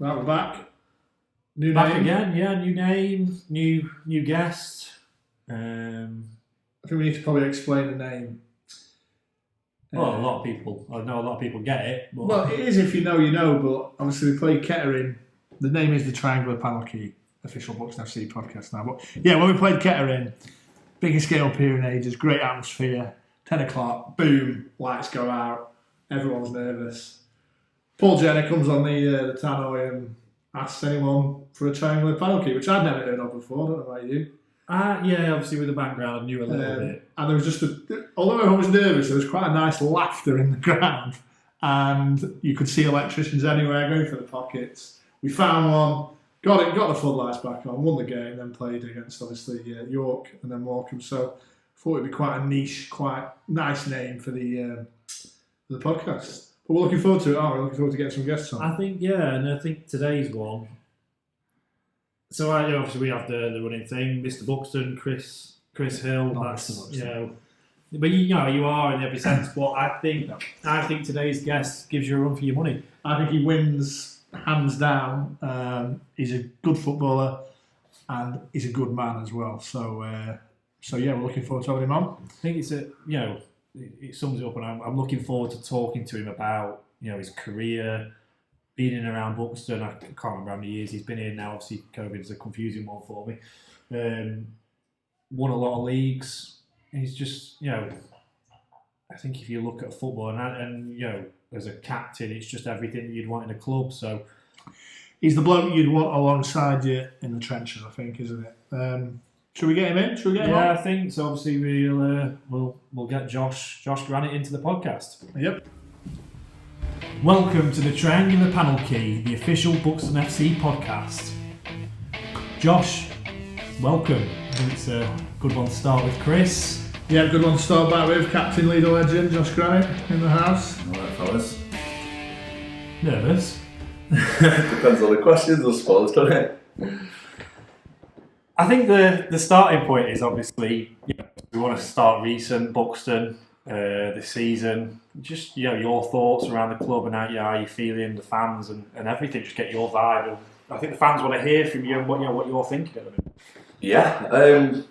Right, we're back. New Back name. again, yeah. New name, new guest. I think we need to probably explain the name. Well, I know a lot of people get it. But Well, it is if you know, you know. But obviously, we play Kettering. The name is the Triangular Panel Key, official Buxton FC podcast now. But yeah, when we played Kettering, biggest game up here in ages, great atmosphere. 10 o'clock, boom, lights go out. Everyone's nervous. Paul Jenner comes on the tannoy and asks anyone for a triangular panel key, which I'd never heard of before. I don't know about you. Yeah, obviously with the background, I knew a little bit. And there was just although everyone was nervous, there was quite a nice laughter in the ground, and you could see electricians anywhere going for the pockets. We found one, got the floodlights back on, won the game, then played against obviously York and then Morecambe. So I thought it'd be quite a niche, quite nice name for the podcast. But we're looking forward to it, aren't we? Looking forward to getting some guests on. I think today's one. So obviously we have the running thing, Mr. Buxton, Chris Hill. But you are in every sense. But I think today's guest gives you a run for your money. I think he wins hands down. He's a good footballer and he's a good man as well. So yeah, we're looking forward to having him on. I think it sums it up, and I'm looking forward to talking to him about his career, being in and around Buxton. I can't remember how many years he's been here now. Obviously, COVID is a confusing one for me. Won a lot of leagues. He's just, I think if you look at football and as a captain, it's just everything that you'd want in a club. So he's the bloke you'd want alongside you in the trenches, I think, isn't it? Should we get him in? Yeah, I think so. Obviously, we'll get Josh Granite into the podcast. Yep. Welcome to the Triangular Panel Key, the official Buxton FC podcast. Josh, welcome. I think it's a good one to start with, Chris. Yeah, good one to start back with. Captain, leader, legend, Josh Granite in the house. All right, fellas. Nervous? Depends on the questions, I suppose, doesn't it? I think the starting point is obviously we want to start recent Buxton this season. Just your thoughts around the club and how you're feeling, the fans and everything. Just get your vibe. I think the fans want to hear from you and what you're thinking at the minute. Yeah,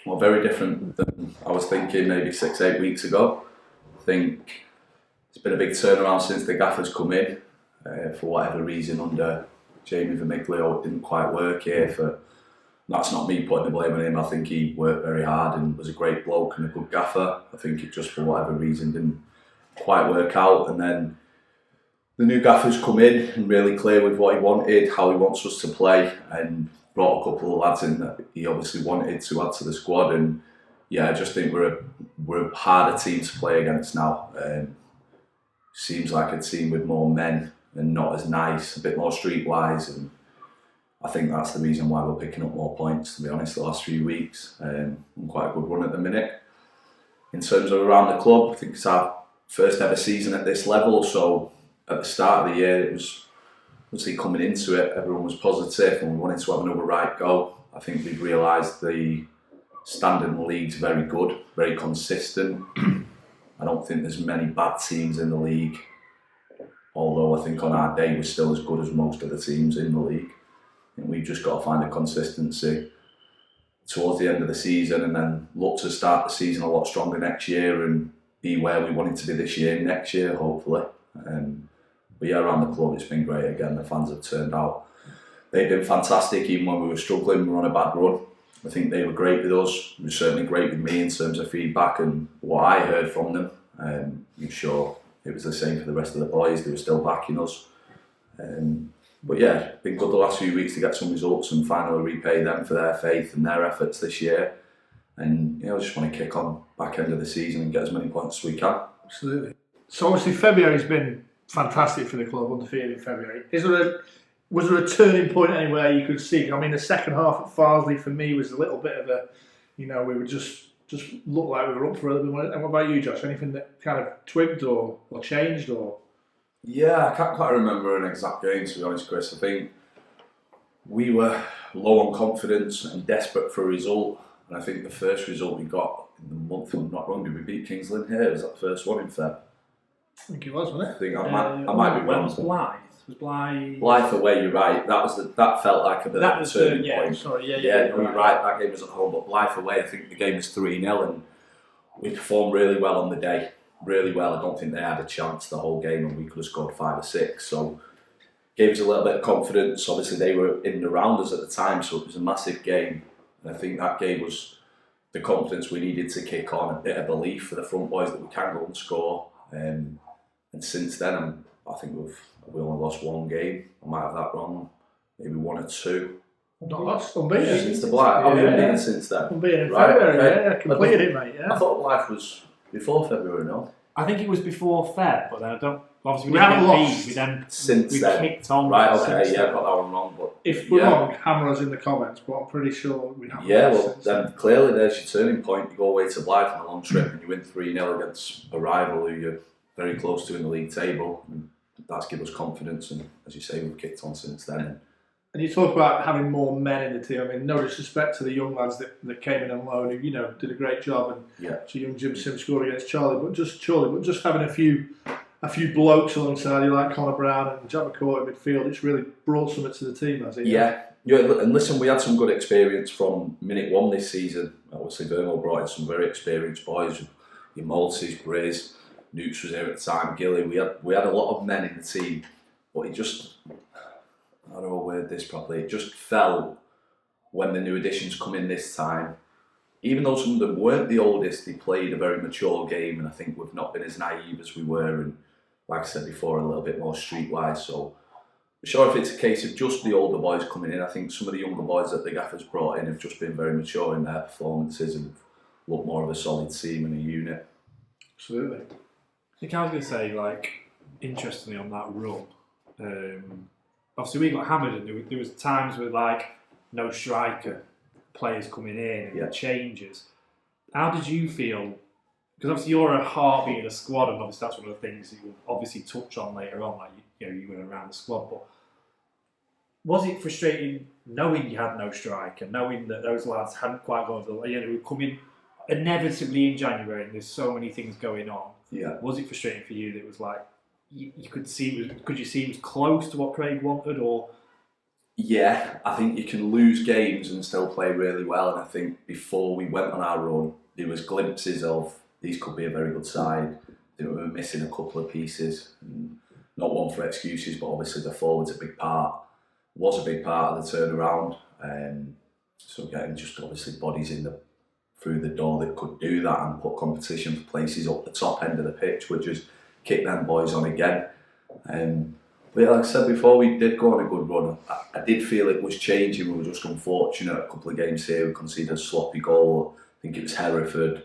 well, very different than I was thinking maybe 6-8 weeks ago. I think it's been a big turnaround since the gaffer's come in. For whatever reason, under Jamie Vermiglio, it didn't quite work here. That's not me putting the blame on him. I think he worked very hard and was a great bloke and a good gaffer. I think it just for whatever reason didn't quite work out. And then the new gaffer's come in and really clear with what he wanted, how he wants us to play, and brought a couple of lads in that he obviously wanted to add to the squad. And yeah, I just think we're a harder team to play against now. Seems like a team with more men and not as nice, a bit more streetwise, and I think that's the reason why we're picking up more points, to be honest, the last few weeks. On quite a good run at the minute. In terms of around the club, I think it's our first ever season at this level, so at the start of the year, it was obviously coming into it, everyone was positive and we wanted to have another right go. I think we've realised the standard in the league's very good, very consistent. I don't think there's many bad teams in the league, although I think on our day we're still as good as most of the teams in the league. And we've just got to find a consistency towards the end of the season and then look to start the season a lot stronger next year and be where we wanted to be this year, next year, hopefully. But yeah, around the club, it's been great again. The fans have turned out. They've been fantastic, even when we were struggling, we were on a bad run. I think they were great with us. They were certainly great with me in terms of feedback and what I heard from them. I'm sure it was the same for the rest of the boys. They were still backing us. But yeah, it's been good the last few weeks to get some results and finally repay them for their faith and their efforts this year. And I just want to kick on back end of the season and get as many points as we can. Absolutely. So obviously February's been fantastic for the club, undefeated in February. Was there a turning point anywhere you could see? I mean, the second half at Farsley for me was a little bit of a, we were just looked like we were up for a little bit. And what about you, Josh? Anything that kind of twigged or changed or? Yeah, I can't quite remember an exact game, to be honest, Chris. I think we were low on confidence and desperate for a result. And I think the first result we got in the month, if I'm not wrong, did we beat Kings Lynn here? Was that the first one in Feb? I think it was, wasn't it? I think I might be wrong. Blythe. Was Blythe? Blythe away, you're right. That felt like a bit of a turning point. Sorry, No, you're right. That game was at home, but Blythe away, I think the game was 3-0, and we performed really well on the day. Really well. I don't think they had a chance the whole game, and we could have scored 5 or 6. So gave us a little bit of confidence. Obviously, they were in and around us at the time, so it was a massive game. And I think that gave us the confidence we needed to kick on, a bit of belief for the front boys that we can go and score. And since then, I think we only lost 1 game. I might have that wrong. Maybe 1 or 2. Not lost, unbeaten. Since the Blythe. Oh, we've been since then. Unbeaten in Right, February, okay. yeah. Completed it, mate, yeah. I thought Blythe was before February, no? I think it was before Feb, but then I don't. Obviously, We didn't haven't get lost beat. We then Since then. kicked on. Right, okay, since yeah, I then. got that one wrong. But If we're yeah. wrong, hammer us in the comments, but I'm pretty sure we haven't. Yeah, lost well, since then clearly there's your turning point. You go away to Blythe on a long trip and you win 3-0 against a rival who you're very close to in the league table. And that's given us confidence, and as you say, we've kicked on since then. And you talk about having more men in the team. I mean, no disrespect to the young lads that came in on loan, who did a great job. And Yeah. so young Jim Sim scored against Charlie, but just having a few blokes alongside you like Connor Brown and Jack McCourt in midfield, it's really brought something to the team, has it? Yeah, and listen, we had some good experience from minute 1 this season. Obviously, Vermo brought in some very experienced boys. Your Maltese, Briz, Newts was there at the time, Gilly. We had a lot of men in the team, but it just, I don't know how to word this properly, it just felt when the new additions come in this time, even though some of them weren't the oldest, they played a very mature game, and I think we've not been as naive as we were, and like I said before, a little bit more streetwise. So I'm sure if it's a case of just the older boys coming in, I think some of the younger boys that the Gaffers brought in have just been very mature in their performances and look more of a solid team and a unit. Absolutely. I think I was going to say, interestingly on that run, obviously we got hammered, and there was times with no striker, players coming in and changes. How did you feel? Because obviously you're a heartbeat of the squad, and obviously that's one of the things that you'll obviously touch on later on, you went around the squad. But was it frustrating knowing you had no striker, knowing that those lads hadn't quite gone to the were coming inevitably in January, and there's so many things going on? Yeah. Was it frustrating for you that it was you could see it was close to what Craig wanted, or? Yeah, I think you can lose games and still play really well, and I think before we went on our run, there was glimpses of these could be a very good side. They were missing a couple of pieces, not one for excuses, but obviously the forwards was a big part of the turnaround. So getting just obviously bodies through the door that could do that and put competition for places up the top end of the pitch, which is kick them boys on again. But yeah, like I said before, we did go on a good run. I did feel it was changing. We were just unfortunate. A couple of games here, we conceded a sloppy goal. I think it was Hereford.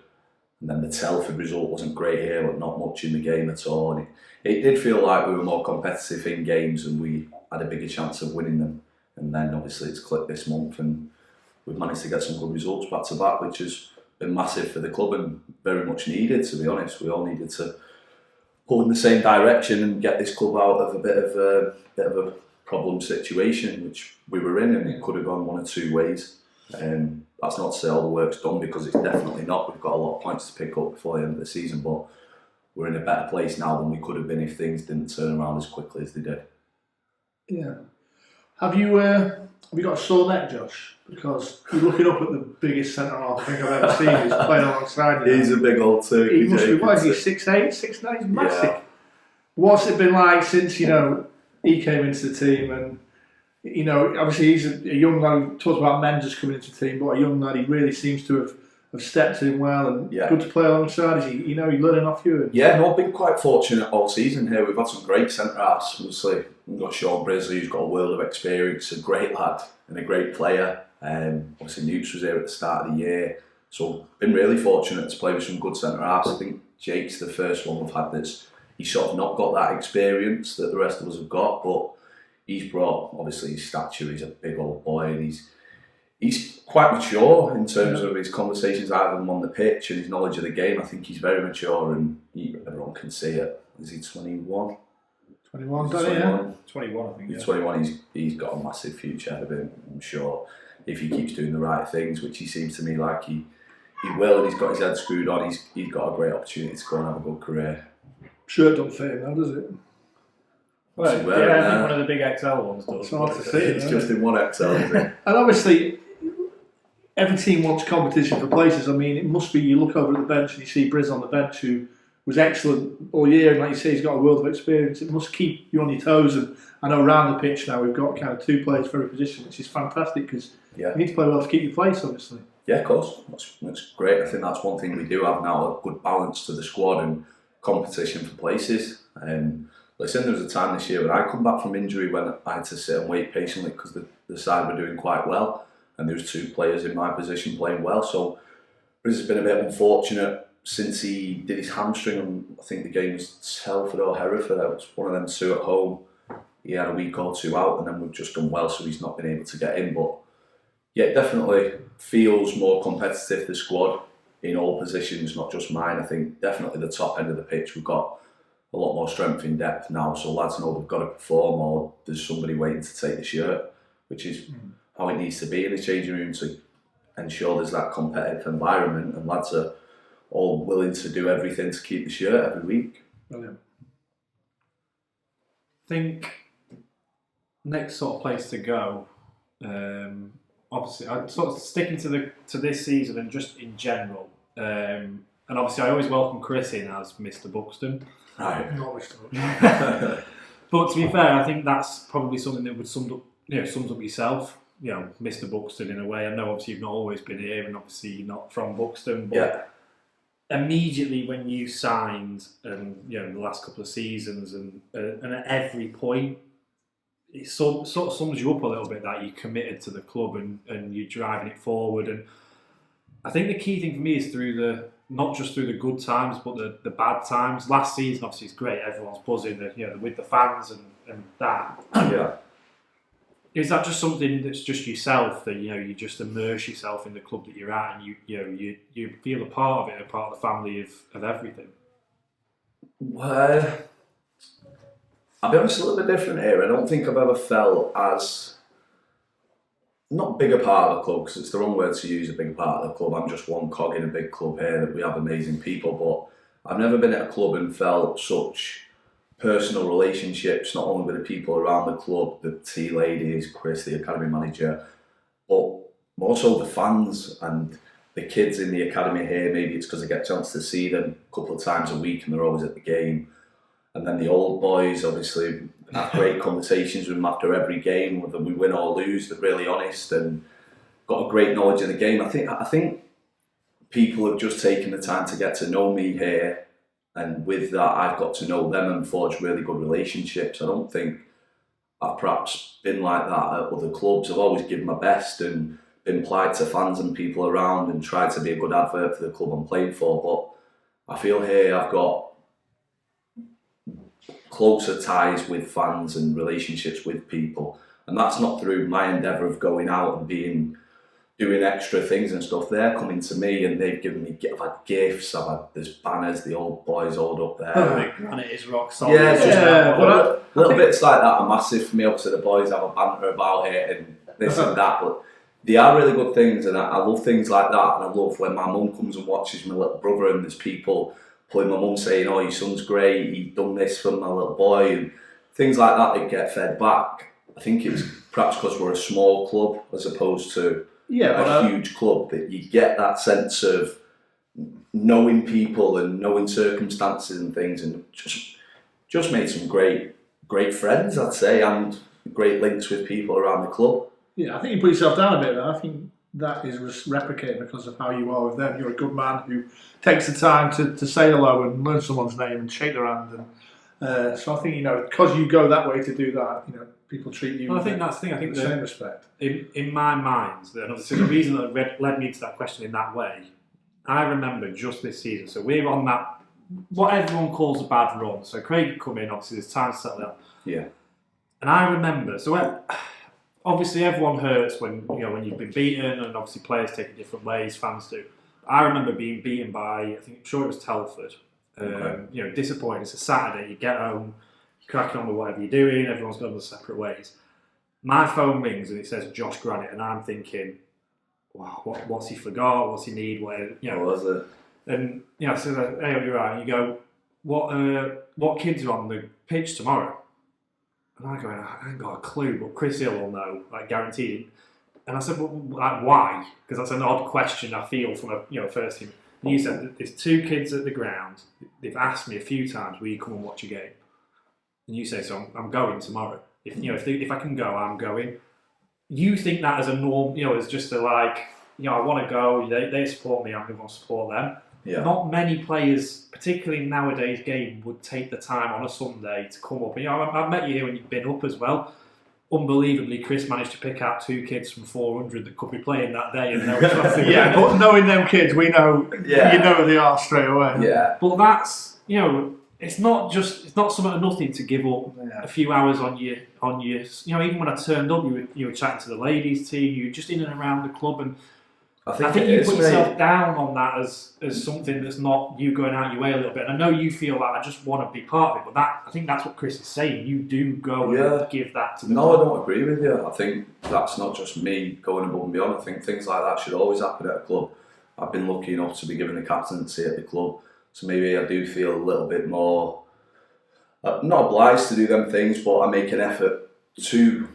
And then the Telford result wasn't great here, but not much in the game at all. And it did feel like we were more competitive in games and we had a bigger chance of winning them. And then obviously it's clicked this month and we've managed to get some good results back to back, which has been massive for the club and very much needed, to be honest. We all needed to pull in the same direction and get this club out of a bit of a problem situation, which we were in, and it could have gone one or two ways. That's not to say all the work's done, because it's definitely not. We've got a lot of points to pick up before the end of the season, but we're in a better place now than we could have been if things didn't turn around as quickly as they did. Yeah. Have you got a sore neck, Josh? Because you're looking up at the biggest centre half I think I've ever seen. He's playing alongside you. He's a big old turkey. He must be, what is he, 6'8", 6'9"? He's massive. Yeah. What's it been like since, he came into the team? And, obviously he's a young lad. We talked about men just coming into the team, but a young lad, he really seems to have stepped in well and good to play alongside. Is he, he's learning off you? I've been quite fortunate all season here. We've had some great centre-halves. Obviously, we've got Sean Brisley, who's got a world of experience, a great lad and a great player. Obviously, Newts was here at the start of the year. So, been really fortunate to play with some good centre-halves. I think Jake's the first one we've had he's sort of not got that experience that the rest of us have got, but he's brought, obviously, his stature. He's a big old boy, and he's quite mature in terms of his conversations I have him on the pitch and his knowledge of the game. I think he's very mature, and everyone can see it. Is he 21? 21, 21, I think. He's 21. He's got a massive future ahead of him, I'm sure, if he keeps doing the right things, which he seems to me like he will, and he's got his head screwed on. He's got a great opportunity to go and have a good career. Shirt don't fit him now, does it? Well, She's wearing I think one of the big XL ones does. It's hard to see. It's just in one XL, isn't it? And obviously, every team wants competition for places. I mean, it must be, you look over at the bench and you see Briz on the bench, who was excellent all year, and like you say, he's got a world of experience. It must keep you on your toes. And I know around the pitch now we've got kind of 2 players for every position, which is fantastic, because you need to play well to keep your place, obviously. Yeah, of course. That's great. I think that's one thing we do have now, a good balance to the squad and competition for places. Listen, there was a time this year when I come back from injury when I had to sit and wait patiently because the side were doing quite well, and there was 2 players in my position playing well. So Briz has been a bit unfortunate since he did his hamstring, and I think the game was Telford or Hereford. It was one of them 2 at home. He had a week or 2 out, and then we've just done well, so he's not been able to get in. But yeah, it definitely feels more competitive, the squad, in all positions, not just mine. I think definitely the top end of the pitch, we've got a lot more strength in depth now, so lads know they've got to perform, or there's somebody waiting to take the shirt, which is how it needs to be in the changing room to ensure there's that competitive environment, and lads are all willing to do everything to keep the shirt every week. Brilliant. I think next sort of place to go, obviously I'm sort of sticking to this season and just in general, and obviously I always welcome Chris in as Mr. Buxton. Right. Not wish to. But to be fair, I think that's probably something that would sums up yourself, Mr. Buxton in a way. I know obviously you've not always been here, and obviously you're not from Buxton, but immediately when you signed, and the last couple of seasons, and at every point, it sort of sums you up a little bit that you're committed to the club and you're driving it forward. And I think the key thing for me is not just through the good times, but the bad times. Last season, obviously, it's great. Everyone's buzzing, with the fans and that. Yeah. Is that just something that's just yourself, that you just immerse yourself in the club that you're at, and you feel a part of it, a part of the family of everything? Well, I'll be honest, a little bit different here. I don't think I've ever felt as, not bigger part of the club, because it's the wrong word to use, a big part of the club. I'm just one cog in a big club here, that we have amazing people, but I've never been at a club and felt such personal relationships, not only with the people around the club, the tea ladies, Chris, the academy manager, but more so the fans and the kids in the academy here. Maybe it's because I get a chance to see them a couple of times a week and they're always at the game. And then the old boys, obviously, have great conversations with them after every game, whether we win or lose. They're really honest and got a great knowledge of the game. I think people have just taken the time to get to know me here, and with that, I've got to know them and forge really good relationships. I don't think I've perhaps been like that at other clubs. I've always given my best and been polite to fans and people around and tried to be a good advert for the club I'm playing for. But I feel here I've got closer ties with fans and relationships with people, and that's not through my endeavour of going out and doing extra things and stuff. They're coming to me and they've given me, I've had gifts, there's banners, the old boys all up there. Granite is rock solid. Yeah, it's just little bits like that are massive for me. Obviously the boys have a banter about it and this and that, but they are really good things, and I love things like that. And I love when my mum comes and watches my little brother and there's people pulling my mum saying, "Oh, your son's great, he's done this for my little boy," and things like that get fed back. I think it's perhaps because we're a small club as opposed to a huge club, that you get that sense of knowing people and knowing circumstances and things, and just made some great friends, I'd say, and great links with people around the club. Yeah, I think you put yourself down a bit there. I think that is replicated because of how you are with them. You're a good man who takes the time to say hello and learn someone's name and shake their hand. And so I think, because you go that way to do that, people treat you I think that's the thing. I think with the same respect. In my mind, and obviously the reason that led me to that question in that way, I remember just this season. So we're on that, what everyone calls a bad run. So Craig come in, obviously there's time to settle down. Yeah. And I remember, obviously everyone hurts when you've been beaten, and obviously players take it different ways, fans do. I remember being beaten by, I'm sure it was Telford. Disappointing. It's a Saturday, you get home, you're cracking on with whatever you're doing, everyone's gone their separate ways. My phone rings and it says Josh Granite, and I'm thinking, wow, what's he forgot? What's he need? What was it? And so hey, you're right. And you go, what kids are on the pitch tomorrow? And I go, I ain't got a clue, but Chris Hill will know, like guaranteed. And I said, well, like, why? Because that's an odd question I feel from a first team. And you said, there's 2 kids at the ground. They've asked me a few times, will you come and watch a game? And you say, so I'm going tomorrow. If I can go, I'm going. You think that as a norm, as just a like, I want to go. They support me. I'm going to support them. Yeah. Not many players, particularly in nowadays game, would take the time on a Sunday to come up. And I met you here when you've been up as well. Unbelievably, Chris managed to pick out 2 kids from 400 that could be playing that day. And know which ones they were. But knowing them kids, we know you know they are straight away. Yeah. But that's it's not something of nothing to give up a few hours on your even when I turned up, you were chatting to the ladies team, you were just in and around the club, and I think you put yourself down on that as something that's not you going out your way a little bit. And I know you feel like I just want to be part of it, but I think that's what Chris is saying. You do go and give that to the No, club. I don't agree with you. I think that's not just me going above and beyond. I think things like that should always happen at a club. I've been lucky enough to be given the captaincy at the club, so maybe I do feel a little bit more not obliged to do them things, but I make an effort to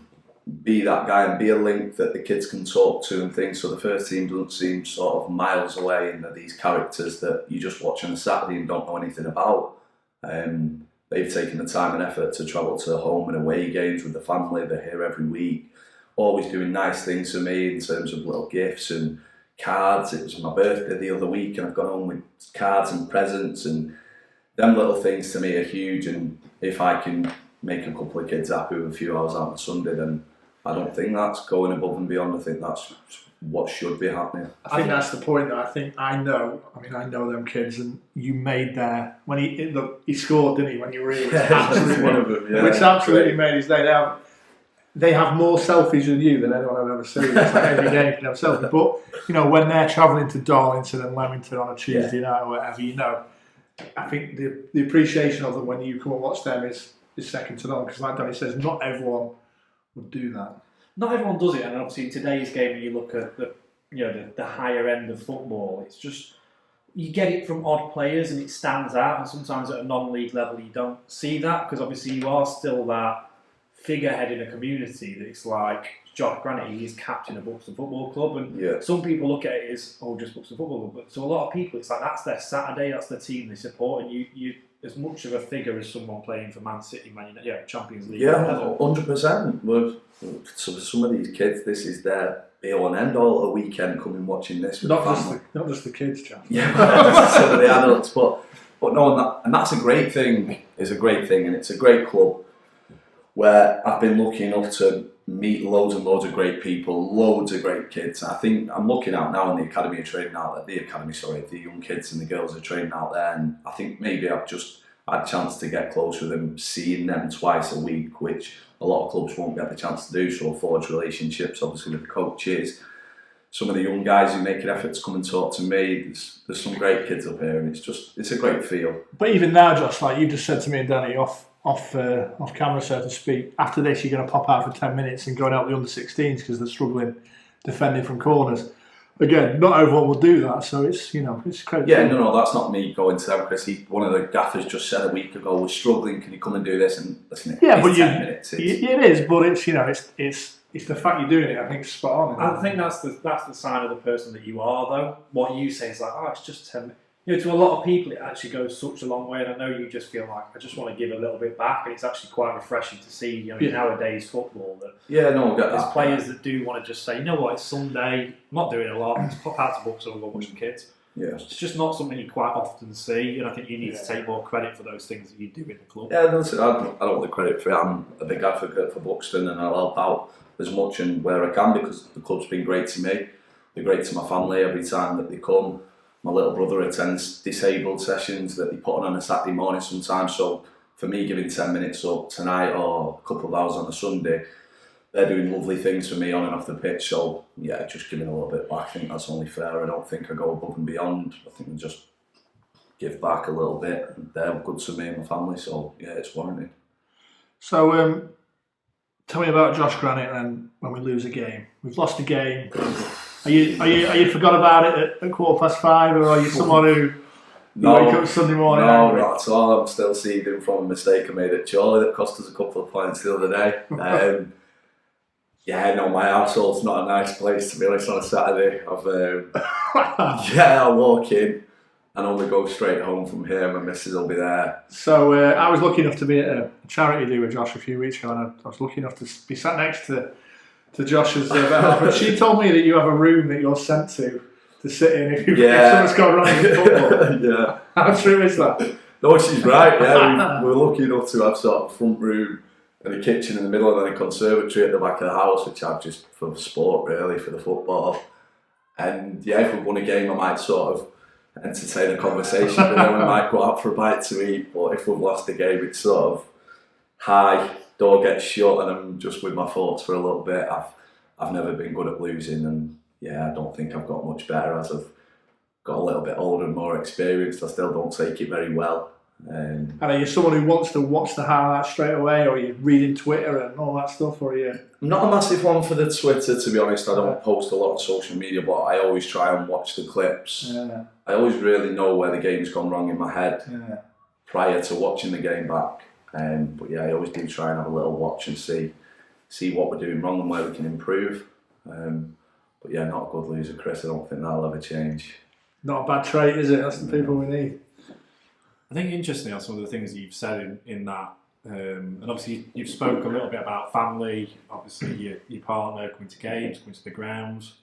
be that guy and be a link that the kids can talk to and things, so the first team doesn't seem sort of miles away and they're these characters that you just watch on a Saturday and don't know anything about. They've taken the time and effort to travel to home and away games with the family. They're here every week, always doing nice things for me in terms of little gifts and cards. It was my birthday the other week and I've gone home with cards and presents, and them little things to me are huge. And if I can make a couple of kids happy with a few hours out on Sunday, then I don't think that's going above and beyond. I think that's what should be happening. I think that's the point that I know them kids, and you made their when he scored, didn't he? When you really One of them, which absolutely made his day. They have more selfies with you than anyone I've ever seen. It's like every day you can have a selfie. But when they're travelling to Darlington and Leamington on a Tuesday night or whatever, I think the appreciation of them when you come and watch them is second to none. Because like Danny says, not everyone would do that. Not everyone does it, and obviously in today's game, when you look at the higher end of football, it's just you get it from odd players and it stands out. And sometimes at a non-league level, you don't see that because obviously you are still that figurehead in a community that it's like Josh Granite, he's captain of Buxton Football Club, and some people look at it as just Buxton Football Club, but to a lot of people it's like that's their Saturday, that's the team they support, and you as much of a figure as someone playing for Man City, Champions League. 100%. With some of these kids, this is their be-all and end-all. A weekend coming watching this with not just the kids, Jack. Yeah, some of the adults, but no, and that's a great thing. It's a great thing, and it's a great club where I've been lucky enough to meet loads and loads of great people, loads of great kids. I think I'm looking out now in the academy are training out there, the young kids and the girls are training out there, and I think maybe I've just had a chance to get close with them, seeing them twice a week, which a lot of clubs won't get the chance to do, so forge relationships obviously with the coaches. Some of the young guys who make an effort to come and talk to me, there's some great kids up here, and it's a great feel. But even now, Josh, like you just said to me and Danny off camera, so to speak, after this you're going to pop out for 10 minutes and go and help the under-16s because they're struggling defending from corners. Again, not everyone will do that, so it's crazy. Yeah, no, that's not me going to them, because one of the gaffers just said a week ago, we're struggling, can you come and do this? And listen, it's 10 minutes. It is, but it's the fact you're doing it, I think, is spot on. I think that's the sign of the person that you are, though. What you say is like, it's just 10 minutes. To a lot of people, it actually goes such a long way, and I know you just feel like I just want to give a little bit back, and it's actually quite refreshing to see, nowadays football that there's players that do want to just say, you know what, it's Sunday, I'm not doing a lot, let's pop out to Buxton and go watch some kids. Yeah, it's just not something you quite often see, and I think you need to take more credit for those things that you do in the club. Yeah, listen, I don't want the credit for it. I'm a big advocate for Buxton, and I'll help out as much and where I can, because the club's been great to me. They're great to my family every time that they come. My little brother attends disabled sessions that they put on a Saturday morning sometimes, so for me giving 10 minutes up tonight or a couple of hours on a Sunday, they're doing lovely things for me on and off the pitch, so just giving a little bit back, I think that's only fair. I don't think I go above and beyond. I think I just give back a little bit, and they're good to me and my family, so it's warranted. So tell me about Josh Granite then when we lose a game. We've lost a game. Are you forgot about it at 5:15, or are you someone who You wake up Sunday morning no, angry? not at all. I'm still seething from a mistake I made at Chorley that cost us a couple of points the other day. Yeah, no, my household's not a nice place, to be honest, on a Saturday. I walk in and only go straight home from here. My missus will be there. So I was lucky enough to be at a charity do with Josh a few weeks ago, and I was lucky enough to be sat next to Josh's behalf. And she told me that you have a room that you're sent to sit in if something's gone wrong with football. Yeah. How true is that? No, she's right. Yeah, we're lucky enough to have sort of front room and a kitchen in the middle and then a conservatory at the back of the house, which I've just for sport really, for the football. And yeah, if we won a game, I might sort of entertain a conversation, but then we might go out for a bite to eat. But if we've lost the game, it's sort of hi, door gets shut, and I'm just with my thoughts for a little bit. I've never been good at losing, and yeah, I don't think I've got much better as I've got a little bit older and more experienced. I still don't take it very well. And are you someone who wants to watch the highlights straight away, or are you reading Twitter and all that stuff, or are you? I'm not a massive one for the Twitter, to be honest. I don't post a lot on social media, but I always try and watch the clips. Yeah. I always really know where the game's gone wrong in my head prior to watching the game back. But yeah, I always do try and have a little watch and see what we're doing wrong and where we can improve. But yeah, not a good loser, Chris. I don't think that'll ever change. Not a bad trait, is it? That's the people we need. I think interestingly on some of the things that you've said in that, and obviously you've spoken a little bit about family, obviously your partner coming to games, coming to the grounds.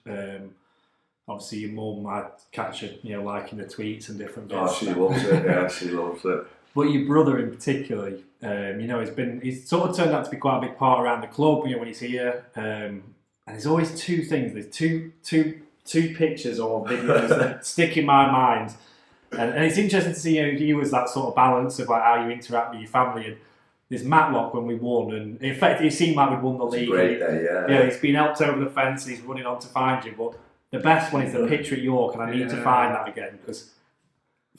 Obviously your mum might catch you, liking the tweets and different bits. Oh, she loves it. Yeah, she loves it. But your brother in particular, he's sort of turned out to be quite a big part around the club. When he's here, and there's always two things. There's two pictures or videos that stick in my mind. And it's interesting to see you as that sort of balance of like how you interact with your family. And there's Matlock when we won, and in fact, it seemed like we'd won the league. Great day, yeah. Yeah, he's been helped over the fence. And he's running on to find you. But the best one is the picture at York, and I need to find that again because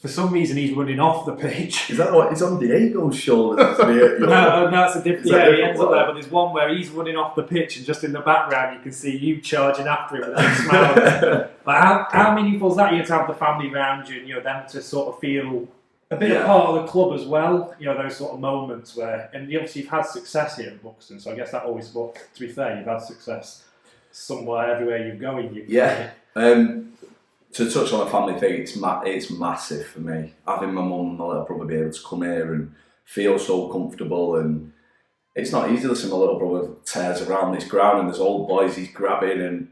for some reason he's running off the pitch. Is that what? He's on Diego's shoulders. No, that's a different. Yeah, he ends up there. But there's one where he's running off the pitch, and just in the background you can see you charging after him with a big smile. But how meaningful is that? You to have the family around you, and them to sort of feel a bit of part of the club as well. Those sort of moments where, and obviously you've had success here at Buxton, so I guess that always. But to be fair, you've had success somewhere, everywhere you've going. To touch on the family thing, it's massive for me. Having my mum and my little brother be able to come here and feel so comfortable, and it's not easy. Listen, my little brother tears around this ground and there's old boys he's grabbing and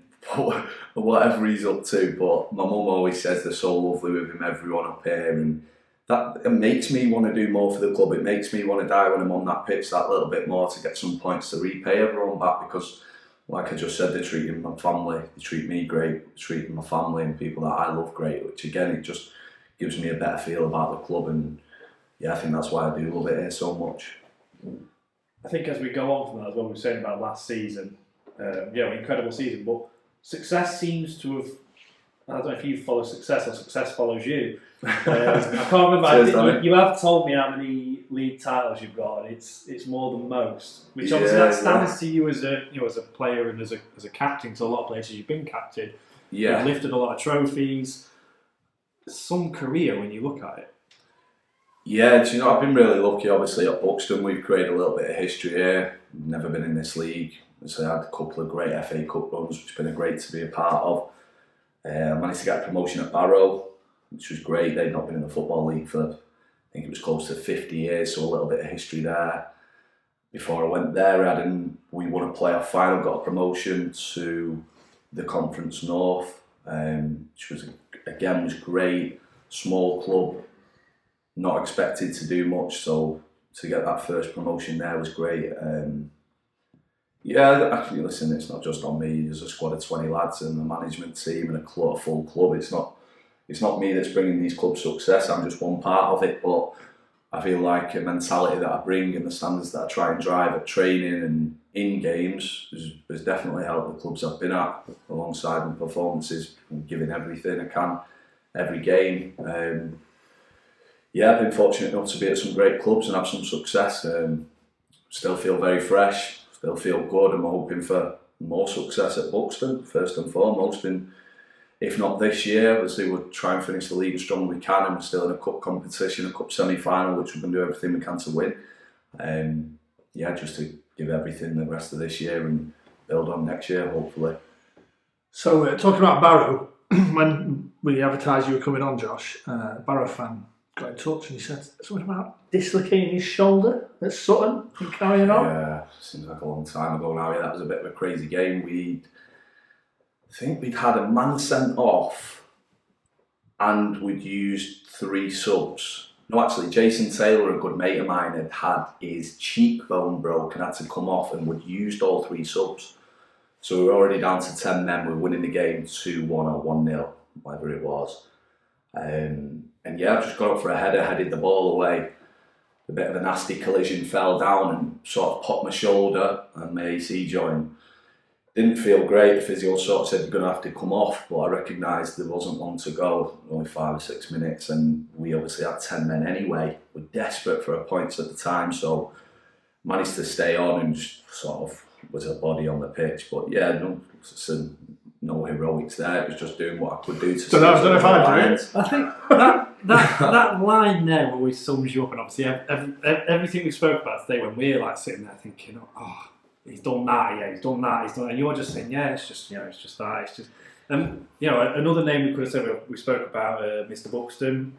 whatever he's up to. But my mum always says they're so lovely with him, everyone up here, and that it makes me want to do more for the club. It makes me want to die when I'm on that pitch that little bit more to get some points to repay everyone back because. Like I just said, they're treating my family, they treat me great, they're treating my family and people that I love great, which again, it just gives me a better feel about the club, and yeah, I think that's why I do love it here so much. I think as we go on from that, as well, we were saying about last season, incredible season, but success seems to have, I don't know if you follow success or success follows you. I can't remember, I think you have told me how many league titles you've got, and it's more than most, which obviously that stands to you as a player and as a captain. So a lot of places you've been captain, you've lifted a lot of trophies. Some career when you look at it. Yeah, I've been really lucky. Obviously at Buxton, we've created a little bit of history here. We've never been in this league, so I had a couple of great FA Cup runs, which has been great to be a part of. I managed to get a promotion at Barrow, which was great. They'd not been in the Football League for, I think it was close to 50 years, so a little bit of history there. Before I went there, we won a playoff final, got a promotion to the Conference North, which was great. Small club, not expected to do much, so to get that first promotion there was great. Actually, listen, it's not just on me. There's a squad of 20 lads and a management team and a full club. It's not me that's bringing these clubs success. I'm just one part of it, but I feel like a mentality that I bring and the standards that I try and drive at training and in games has definitely helped the clubs I've been at, alongside my performances and giving everything I can every game. I've been fortunate enough to be at some great clubs and have some success. Still feel very fresh, still feel good. I'm hoping for more success at Buxton, first and foremost, in if not this year, obviously we'll try and finish the league as strong as we can, and we're still in a cup competition, a cup semi-final, which we're going to do everything we can to win. Just to give everything the rest of this year and build on next year, hopefully. So, talking about Barrow, when we advertised you were coming on, Josh, a Barrow fan got in touch and he said something about dislocating his shoulder at Sutton and carrying on. Yeah, seems like a long time ago now. Yeah, that was a bit of a crazy game. I think we'd had a man sent off and we'd used 3 subs. No, actually, Jason Taylor, a good mate of mine, had his cheekbone broken, had to come off, and we'd used all 3 subs. So we were already down to 10 men. We were winning the game 2-1 or 1-0, whatever it was. I just got up for a header, headed the ball away. A bit of a nasty collision, fell down and sort of popped my shoulder and my AC joint. Didn't feel great. The physio sort of said you're going to have to come off, but I recognised there wasn't long to go, only 5 or 6 minutes, and we obviously had 10 men anyway. We're desperate for points at the time, so managed to stay on and just sort of was a body on the pitch. But yeah, no heroics there. It was just doing what I could do to. I don't know if I do it. I think that line there always sums you up, and obviously everything we spoke about today, when we're like sitting there thinking, oh, he's done that, he's done that, and you're just saying, yeah, it's just that, it's just. Another name we could have said, we spoke about Mr. Buxton,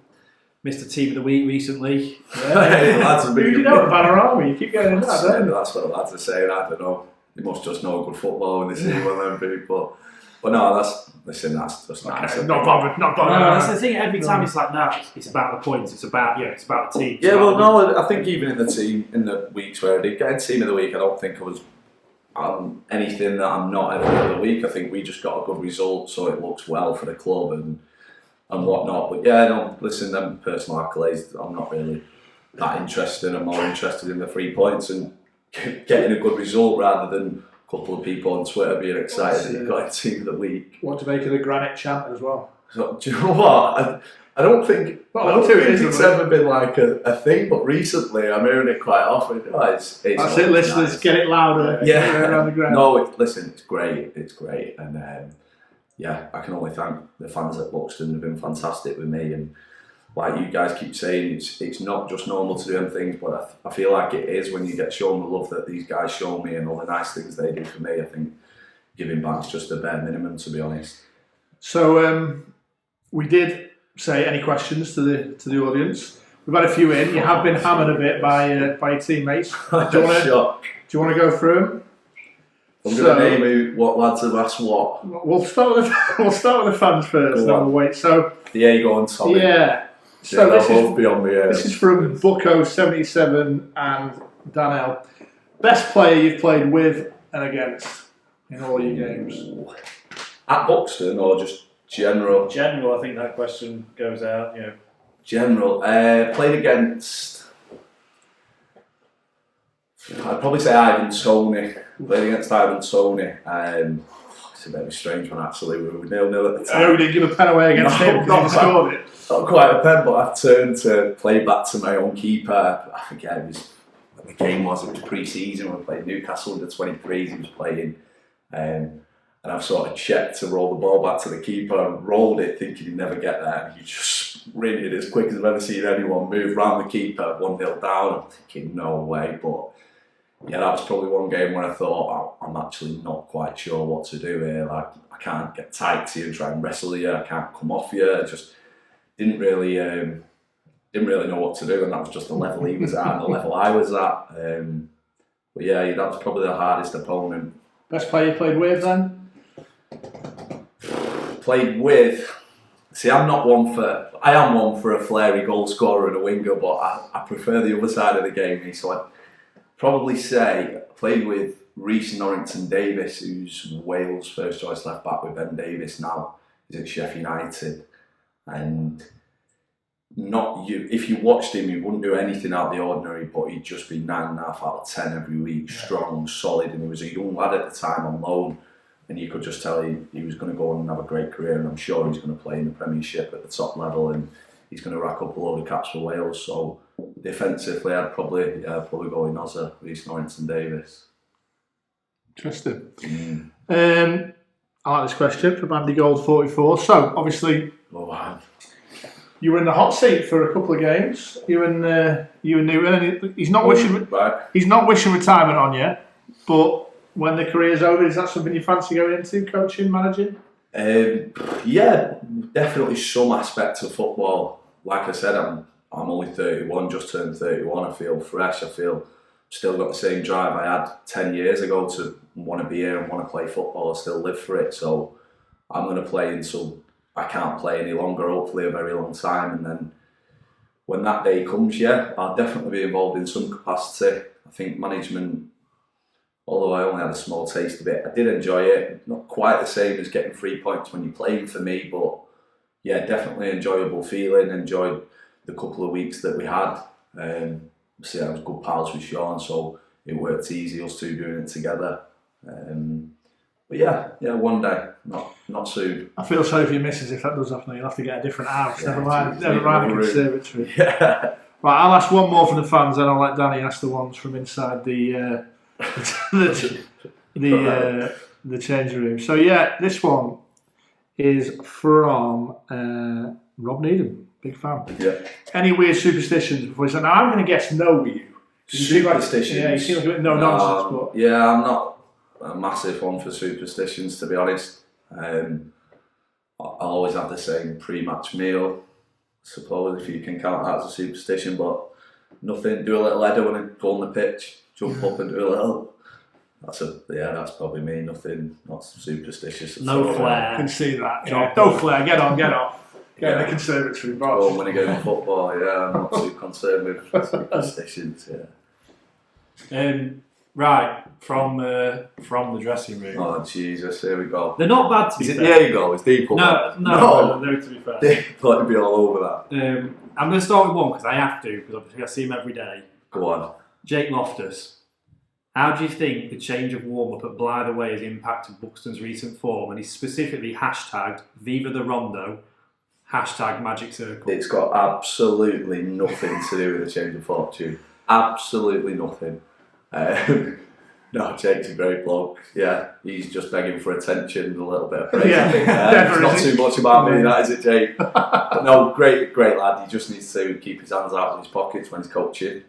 Mr. Team of the Week recently. Yeah, who do you know about our army? You keep getting that, don't you? That's what the lads are saying. I don't know. They must just know good football when they see one of them people. But no, that's just nice. Not bothered. No, that's the thing. Every time it's like that, it's about the points. It's about the team. I think even in the weeks where I did get Team of the Week, I don't think I was anything that I'm not every other week. I think we just got a good result, so it looks well for the club and whatnot. But yeah, no, listen, them personal accolades, I'm not really that interested. I'm more interested in the 3 points and getting a good result rather than a couple of people on Twitter being excited that you got a Team of the Week. What to make of the Granite chant as well? So, do you know what? I don't think it's ever been like a thing, but recently I'm hearing it quite often. That's it, listeners, nice. Get it louder. Yeah, around the ground. No, listen, it's great, and I can only thank the fans at Buxton. They've been fantastic with me, and like you guys keep saying, it's not just normal to do them things, but I feel like it is when you get shown the love that these guys show me and all the nice things they do for me. I think giving back's just the bare minimum, to be honest. So we did say any questions to the audience. We've had a few in. You have been hammered a bit by your teammates. Do you want to go through them? I'm going to name what lads have asked what. We'll start with the fans first. Then we'll wait. So Diego and Tommy. Yeah. So they'll both be on the air. This is from Bucko77 and Danel. Best player you've played with and against in all your games? At Buxton or just general? General, I think that question goes out. Yeah. General. Played against. I'd probably say Ivan Toney. Played against Ivan Toney. It's a very strange one actually. We were 0-0 at the time. Oh, did you give a pen away against him because he scored it? Not quite a pen, but I turned to play back to my own keeper. I forget it was when the game was. It was pre-season when we played Newcastle under 23s. He was playing, and I've sort of checked to roll the ball back to the keeper and rolled it, thinking he'd never get there. And he just ran it as quick as I've ever seen anyone move round the keeper, 1-0 down. I'm thinking, no way, but. Yeah, that was probably one game where I thought I'm actually not quite sure what to do here. Like I can't get tight to you and try and wrestle you. I can't come off you. I just didn't really know what to do, and that was just the level he was at and the level I was at. But yeah, that was probably the hardest opponent. Best player you played with then? Played with. See, I am one for a flary goal scorer and a winger, but I prefer the other side of the game. So I'd probably say I played with Reece Norrington Davis, who's Wales' first choice left back with Ben Davis now. He's at Sheffield United. And if you watched him, he wouldn't do anything out of the ordinary, but he'd just be 9.5 out of 10 every week, strong, solid. And he was a young lad at the time on loan. And you could just tell he was going to go on and have a great career. And I'm sure he's going to play in the Premiership at the top level. And he's going to rack up a load of caps for Wales. So defensively, I'd probably go in Reece Norrington Davis. Interesting. I like this question from Andy Gold 44. So obviously, Oh, wow. you were in the hot seat for a couple of games. You and Newton. He's not wishing retirement on you, but when the career's over, is that something you fancy going into, coaching, managing? Yeah, definitely some aspect of football. Like I said, I'm only 31, just turned 31. I feel fresh. I feel still got the same drive I had 10 years ago to want to be here and want to play football. I still live for it, so I'm going to play until I can't play any longer, hopefully a very long time. And then when that day comes, yeah, I'll definitely be involved in some capacity. I think management, although I only had a small taste of it, I did enjoy it. Not quite the same as getting 3 points when you're playing for me, but yeah, definitely enjoyable feeling. Enjoyed the couple of weeks that we had. I was good pals with Sean, so it worked easy, us two doing it together. But yeah, one day, not soon. I feel sorry for your missus if that does happen. You'll have to get a different house. Never mind the conservatory. Yeah. Right, I'll ask one more from the fans, then I'll let Danny ask the ones from inside the changing room. So yeah, this one is from Rob Needham, big fan. Yeah. Any weird superstitions before he said? Now I'm going to guess no with you. Superstitions? Yeah, you seem like no nonsense. But yeah, I'm not a massive one for superstitions, to be honest. I'll always have the same pre-match meal, I suppose, if you can count that as a superstition, but nothing. Do a little header when I go on the pitch, jump up and do a little. That's probably me. Nothing, not superstitious. No flair. I can see that. Yeah. No flair. Get off. Get in the conservatory box. Well, when you go in football, yeah, I'm not too concerned with superstitions. Yeah. Right, from the dressing room. Oh Jesus, here we go. They're not bad to be fair. There you go. It's deep. No, to be fair. Thought it'd be all over that. I'm going to start with one because I have to, because obviously I see him every day. Go on. Jake Loftus. How do you think the change of warm-up at Blythe Away has impacted Buxton's recent form? And he's specifically hashtagged Viva the Rondo, hashtag Magic Circle. It's got absolutely nothing to do with the change of fortune. Absolutely nothing. No, Jake's a great bloke. Yeah, he's just begging for attention and a little bit of praise. Yeah, I think. It's not too much about me, that is it, Jake? But no, great lad. He just needs to keep his hands out of his pockets when he's coaching.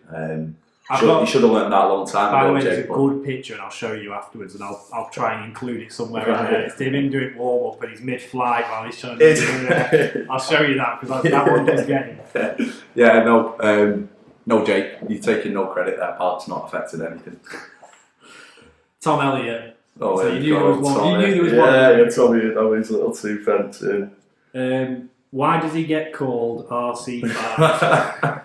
He should have learned that a long time by ago, the way, Jake. there's a good picture, and I'll show you afterwards, and I'll try and include it somewhere in there. It's him doing warm up, and he's mid-flight while he's trying to do it. I'll show you that because that one is getting. Yeah, no, Jake, you're taking no credit there, pal. It's not affected anything. Tom Elliott. Oh, so you knew there was one. You knew there was one. Yeah, Tommy, that was his little 2 pence in. Why does he get called RC5?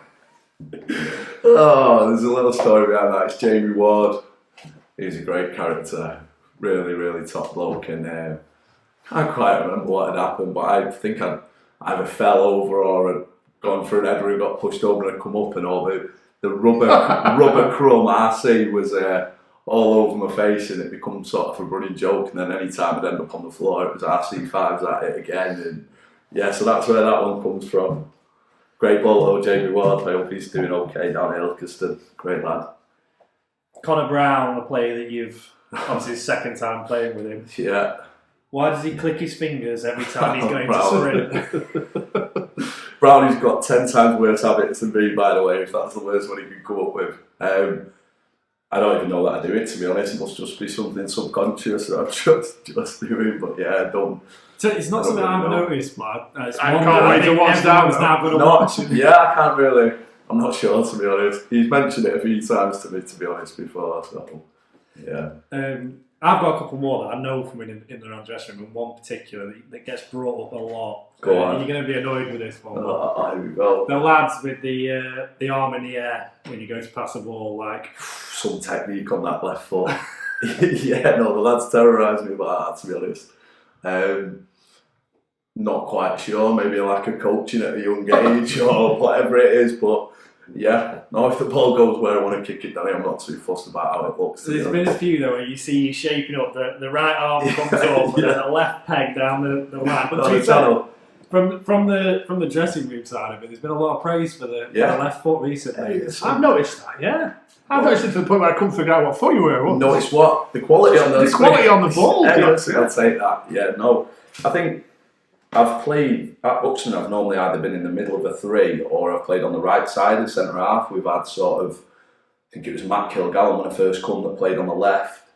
Oh, there's a little story behind that. It's Jamie Ward. He's a great character, really, really top bloke, and I can't quite remember what had happened, but I think I'd either fell over or had gone for an header and got pushed over and come up, and all the rubber crumb RC was all over my face, and it became sort of a running joke. And then any time I'd end up on the floor, it was RC5s at it again, and yeah, so that's where that one comes from. Great ball though, Jamie Ward. I hope he's doing okay down at Ilkeston. Great lad. Connor Brown, the player that you've obviously his second time playing with him. Yeah. Why does he click his fingers every time he's going to sprint? Brownie's got 10 times worse habits than me, by the way, if that's the worst one he can come up with. I don't even know that I do it, to be honest. It must just be something subconscious that I'm just doing, but yeah, I don't. So it's not something I've noticed, man. I can't wait to watch that. I can't really. I'm not sure, to be honest. He's mentioned it a few times to me, to be honest, before. So, yeah. I've got a couple more that I know from in the dressing room, and one particular that gets brought up a lot. Go on. You're going to be annoyed with this one. Here we go. The lads with the arm in the air when you go to pass a ball, like some technique on that left foot. Yeah, no, the lads terrorise me about that, to be honest. Not quite sure, maybe a lack of coaching at a young age or whatever it is, but yeah, no, if the ball goes where I want to kick it, Danny, I'm not too fussed about how it looks. So there's been a few though where you see you shaping up, the right arm comes up and then the left peg down the line. But From the dressing room side of it, there's been a lot of praise for the left foot recently. I've noticed that, yeah. I've noticed it to the point where I couldn't figure out what foot you were. Notice what? The quality on the quality on the ball. I'll take that. Yeah, no. I think I've played at Buxton. I've normally either been in the middle of a three or I've played on the right side of centre half. We've had sort of, I think it was Matt Kilgallen when I first come that played on the left,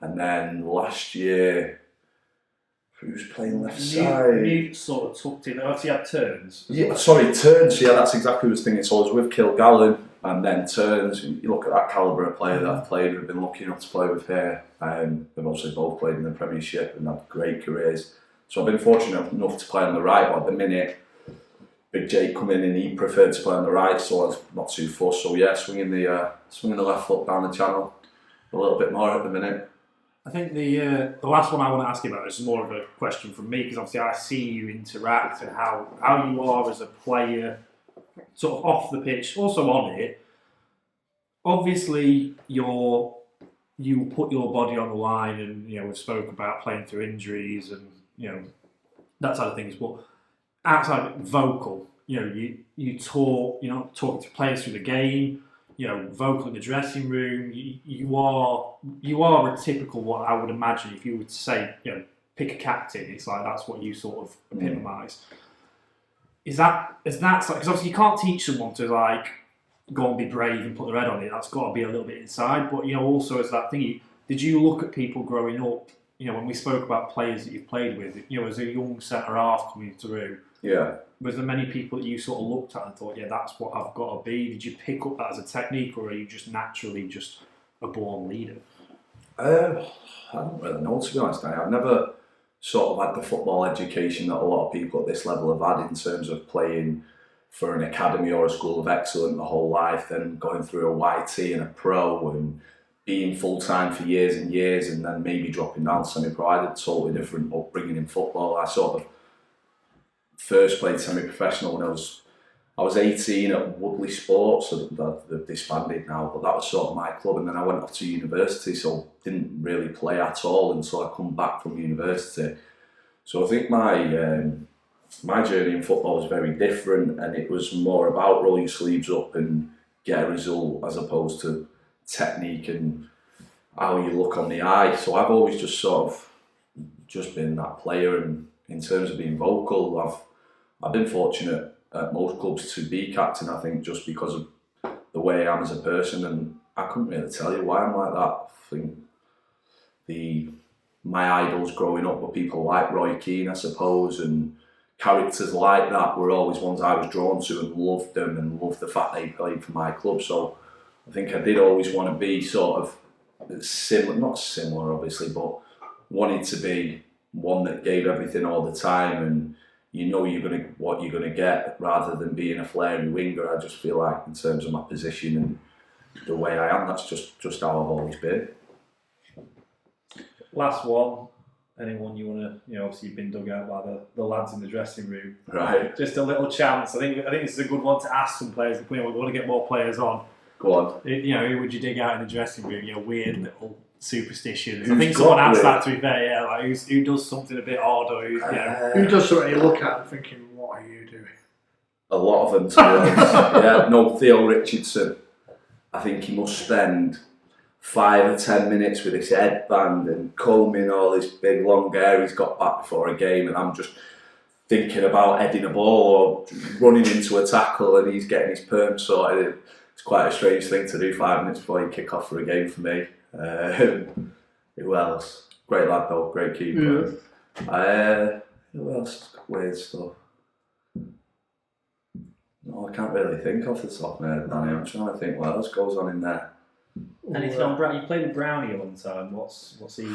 and then last year, who was playing left side? You sort of tucked in. Oh, so you had turns. Yeah, sorry, turns. Yeah, that's exactly what I was thinking. So I was with Kilgallen and then turns. You look at that calibre of player that I've played, we've been lucky enough to play with here. They've obviously both played in the Premiership and had great careers. So I've been fortunate enough to play on the right, but at the minute, Big Jake come in and he preferred to play on the right, so I was not too fussed. So yeah, swinging the left foot down the channel a little bit more at the minute. I think the last one I want to ask you about is more of a question from me, because obviously I see you interact and how you are as a player, sort of off the pitch, also on it. Obviously, you put your body on the line, and we've spoke about playing through injuries and that side of things. But outside vocal, you talk, talking to players through the game. Vocal in the dressing room. You are a typical, what I would imagine if you were to say, pick a captain. It's like that's what you sort of epitomise. Is that because obviously you can't teach someone to like go and be brave and put their head on it. That's got to be a little bit inside. But also as that thing, did you look at people growing up? When we spoke about players that you've played with, as a young centre half coming through. Yeah. Was there many people that you sort of looked at and thought, yeah, that's what I've got to be? Did you pick up that as a technique, or are you just naturally just a born leader? I don't really know, to be honest. I've never sort of had the football education that a lot of people at this level have had in terms of playing for an academy or a school of excellence the whole life, then going through a YT and a pro and being full-time for years and years, and then maybe dropping down semi-pro. I had a totally different upbringing in football. I sort of first played semi-professional when I was 18 at Woodley Sports, so they've disbanded now, but that was sort of my club. And then I went off to university, so didn't really play at all until I come back from university. So I think my journey in football was very different, and it was more about roll your sleeves up and get a result as opposed to technique and how you look on the eye. So I've always just sort of just been that player, and in terms of being vocal, I've been fortunate at most clubs to be captain, I think, just because of the way I am as a person, and I couldn't really tell you why I'm like that. I think my idols growing up were people like Roy Keane, I suppose, and characters like that were always ones I was drawn to and loved them and loved the fact they played for my club. So I think I did always want to be sort of similar, not similar obviously, but wanted to be one that gave everything all the time, and what you're gonna get, rather than being a flary winger. I just feel like in terms of my position and the way I am, that's just how I've always been. Last one. Anyone you want to, obviously you've been dug out by the lads in the dressing room. Right. Just a little chance. I think this is a good one to ask some players. We want to get more players on. Go on. Who would you dig out in the dressing room? Weird little superstitions. I think someone asked that, to be fair. Yeah, like who does something a bit odd, or who does something you look at and thinking, what are you doing? A lot of them, to be honest. Yeah, no, Theo Richardson. I think he must spend 5 or 10 minutes with his headband and combing all this big long hair he's got back before a game, and I'm just thinking about heading a ball or running into a tackle, and he's getting his perm sorted. It's quite a strange thing to do 5 minutes before you kick off for a game for me. Who else? Great lad though, great keeper. Who else? Weird stuff. No, I can't really think off the top of my head, Danny. I'm trying to think what else goes on in there. Anything on Brownie? You played with Brownie a long time. What's he?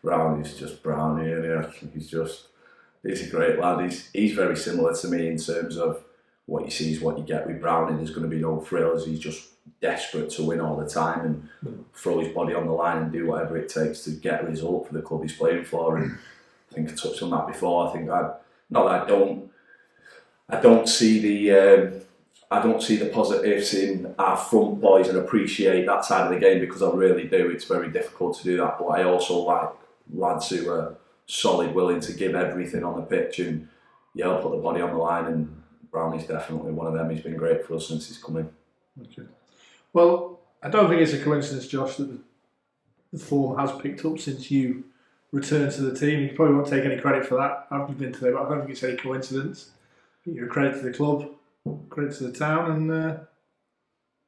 Brownie's just Brownie, and he's a great lad. He's very similar to me in terms of what you see is what you get with Brownie. There's going to be no frills. He's just desperate to win all the time and throw his body on the line and do whatever it takes to get a result for the club he's playing for. And I think I touched on that before. I think not that I don't see the positives in our front boys and appreciate that side of the game, because I really do. It's very difficult to do that, but I also like lads who are solid, willing to give everything on the pitch and yeah, I'll put the body on the line, and Brownie's definitely one of them. He's been great for us since he's come in. Okay. Well, I don't think it's a coincidence, Josh, that the form has picked up since you returned to the team. You probably won't take any credit for that. I've been today, but I don't think it's any coincidence. You're a credit to the club, credit to the town, and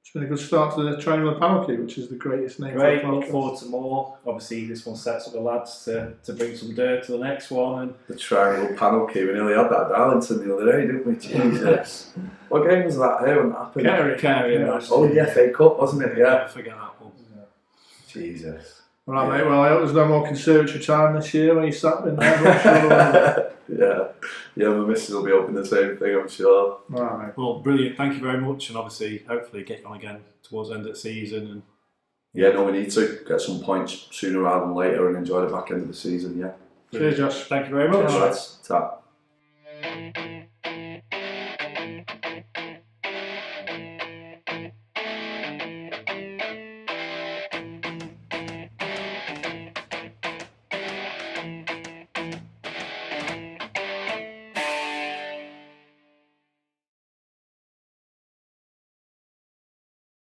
it's been a good start to the Triangular Panelkey, which is the greatest name Great, for the look podcast. forward to more. Obviously, this one sets up the lads to bring some dirt to the next one. And The Triangle Panelkey, we nearly had that at Darlington the other day, didn't we? Jesus. What game was that here when that happened? Carrying Yeah. Oh, the FA Cup, wasn't it? Yeah. forget that one. Jesus. All right, mate. Well, I hope there's no more conservatory time this year when you sat in there. I'm sure. Yeah, my missus will be hoping the same thing, I'm sure. All right, mate. Well, brilliant. Thank you very much, and obviously, hopefully, get on again towards the end of the season. And Yeah, no, we need to get some points sooner rather than later and enjoy the back end of the season, yeah. Cheers, Josh. thank you very much. All right, tap.